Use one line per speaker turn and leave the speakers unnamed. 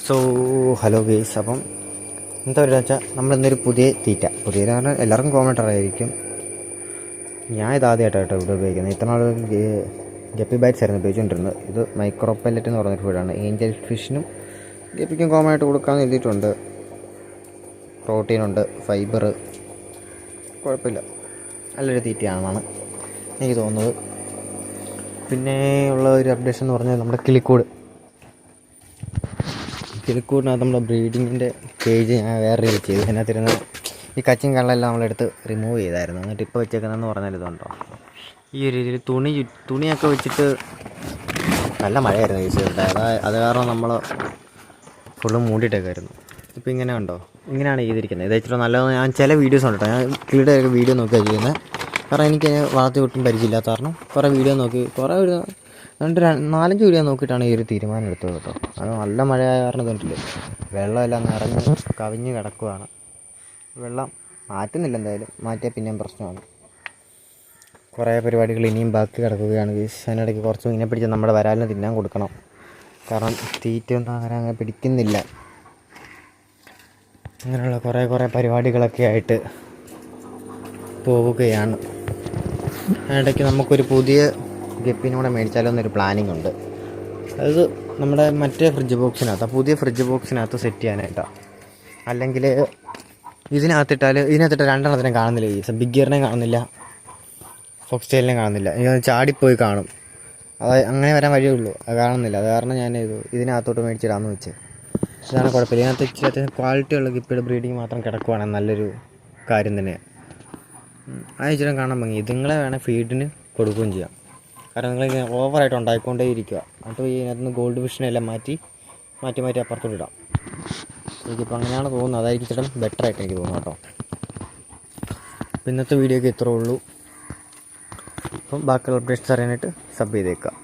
So hello guys. അപ്പം എന്താ പറയുക വെച്ചാൽ നമ്മളിന്നൊരു പുതിയ പറഞ്ഞാൽ എല്ലാവർക്കും കോമൺ ആയിരിക്കും. ഞാൻ ഇതാദ്യമായിട്ടാണ് കേട്ടോ ഇവിടെ ഉപയോഗിക്കുന്നത്. ഇത്ര നാൾ ഗപ്പി ബൈറ്റ്സ് ആയിരുന്നു ഉപയോഗിച്ചുകൊണ്ടിരുന്നത്. ഇത് മൈക്രോ പെല്ലറ്റ് എന്ന് പറഞ്ഞൊരു ഫീഡാണ്. ഏഞ്ചൽ ഫിഷിനും ഗപ്പിക്കും കോമൺ ആയിട്ട് കൊടുക്കാമെന്ന് എഴുതിയിട്ടുണ്ട്. പ്രോട്ടീനുണ്ട്, ഫൈബർ, കുഴപ്പമില്ല, നല്ലൊരു തീറ്റയാണെന്നാണ് എനിക്ക് തോന്നുന്നത്. പിന്നെ ഉള്ള ഒരു അപ്ഡേഷൻ എന്ന് പറഞ്ഞാൽ നമ്മുടെ കിളിക്കൂടിനകത്ത് നമ്മുടെ ബ്രീഡിങ്ങിൻ്റെ കേജ് ഞാൻ വേറെ രീതി ചെയ്തു. അതിനകത്തിരുന്ന് ഈ കച്ചും കള്ളെല്ലാം നമ്മളെടുത്ത് റിമൂവ് ചെയ്തായിരുന്നു. എന്നിട്ട് ഇപ്പോൾ വെച്ചേക്കുന്നതെന്ന് പറഞ്ഞാൽ ഇതുണ്ടോ, ഈ ഒരു രീതിയിൽ തുണിയൊക്കെ വെച്ചിട്ട് നല്ല മഴയായിരുന്നു വീശിട്ട്. അത് കാരണം നമ്മൾ ഫുള്ള് മൂടിയിട്ടേക്കായിരുന്നു. ഇപ്പോൾ ഇങ്ങനെ ഉണ്ടോ, ഇങ്ങനെയാണ് ചെയ്തിരിക്കുന്നത്. ഇത് ഇച്ചിരി നല്ലതെന്ന് ഞാൻ ചില വീഡിയോസ് ഉണ്ട് കേട്ടോ. ഞാൻ കിളിയുടെ ഒക്കെ വീഡിയോ നോക്കിയാണ് ചെയ്യുന്നത്. കാരണം എനിക്ക് വളർത്തി ഒട്ടും പരിചയമില്ലാത്ത കാരണം കുറേ വീഡിയോ നോക്കി, നാലഞ്ച് വീഡിയോ നോക്കിയിട്ടാണ് ഈ ഒരു തീരുമാനം എടുത്തത് കേട്ടോ. അത് നല്ല മഴയായ കാരണം ഇതുണ്ടല്ലേ, വെള്ളമെല്ലാം നിറഞ്ഞ് കവിഞ്ഞ് കിടക്കുകയാണ്. വെള്ളം മാറ്റുന്നില്ല, എന്തായാലും മാറ്റിയാൽ പിന്നെയും പ്രശ്നമാണ്. കുറേ പരിപാടികൾ ഇനിയും ബാക്കി കിടക്കുകയാണ്. അതിനിടയ്ക്ക് കുറച്ച് മീനെ പിടിച്ച് നമ്മുടെ വരാലിന് തിന്നാൻ കൊടുക്കണം. കാരണം തീറ്റയൊന്നും അങ്ങനെ പിടിക്കുന്നില്ല. അങ്ങനെയുള്ള കുറേ പരിപാടികളൊക്കെ ആയിട്ട് പോവുകയാണ്. അതിനിടയ്ക്ക് നമുക്കൊരു പുതിയ ഗപ്പിനൂടെ മേടിച്ചാലോ എന്നൊരു പ്ലാനിങ് ഉണ്ട്. അത് നമ്മുടെ മറ്റേ പുതിയ ഫ്രിഡ്ജ് ബോക്സിനകത്ത് സെറ്റ് ചെയ്യാനായിട്ടാണ്. അല്ലെങ്കിൽ ഇതിനകത്തിട്ട് രണ്ടെണ്ണത്തിനും കാണുന്നില്ല. ഈ ബിഗ് ഗിയറിനെയും കാണുന്നില്ല, ഫോക്സ് ടെയിലിനെയും കാണുന്നില്ല. എനിക്കത് ചാടിപ്പോയി കാണും. അത് അങ്ങനെ വരാൻ വഴിയുള്ളൂ. അത് കാണുന്നില്ല. അത് കാരണം ഞാൻ ഇതിനകത്തോട്ട് മേടിച്ചിടാമെന്ന് വെച്ച്. ഇതാണ് കുഴപ്പമില്ല. ഇതിനകത്ത് ഇച്ചിരി അത്യാവശ്യം ക്വാളിറ്റിയുള്ള ഗപ്പിയുടെ ബ്രീഡിങ് മാത്രം കിടക്കുവാണെങ്കിൽ നല്ലൊരു കാര്യം തന്നെയാണ്. ആ ഇച്ചിരി കാണാൻ ഭംഗി. ഇതുങ്ങളെ വേണേൽ ഫീഡിന് കൊടുക്കുകയും ചെയ്യാം. കാരണം നിങ്ങളിങ്ങനെ ഓവറായിട്ട് ഉണ്ടായിക്കൊണ്ടേ ഇരിക്കുക. എന്നിട്ട് ഇതിനകത്തുനിന്ന് ഗോൾഡ് ഫിഷിനെല്ലാം മാറ്റി അപ്പുറത്തോട്ട് ഇടാം. എനിക്കിപ്പോൾ അങ്ങനെയാണ് തോന്നുന്നത്. അതായിരിക്കും ഇച്ചിരി ബെറ്ററായിട്ട് എനിക്ക് തോന്നുന്നു കേട്ടോ. അപ്പോൾ ഇന്നത്തെ വീഡിയോയ്ക്ക് ഇത്രേ ഉള്ളൂ. അപ്പം ബാക്കിയുള്ള അപ്ഡേറ്റ്സ് അറിയാനായിട്ട് സബ് ചെയ്തേക്കാം.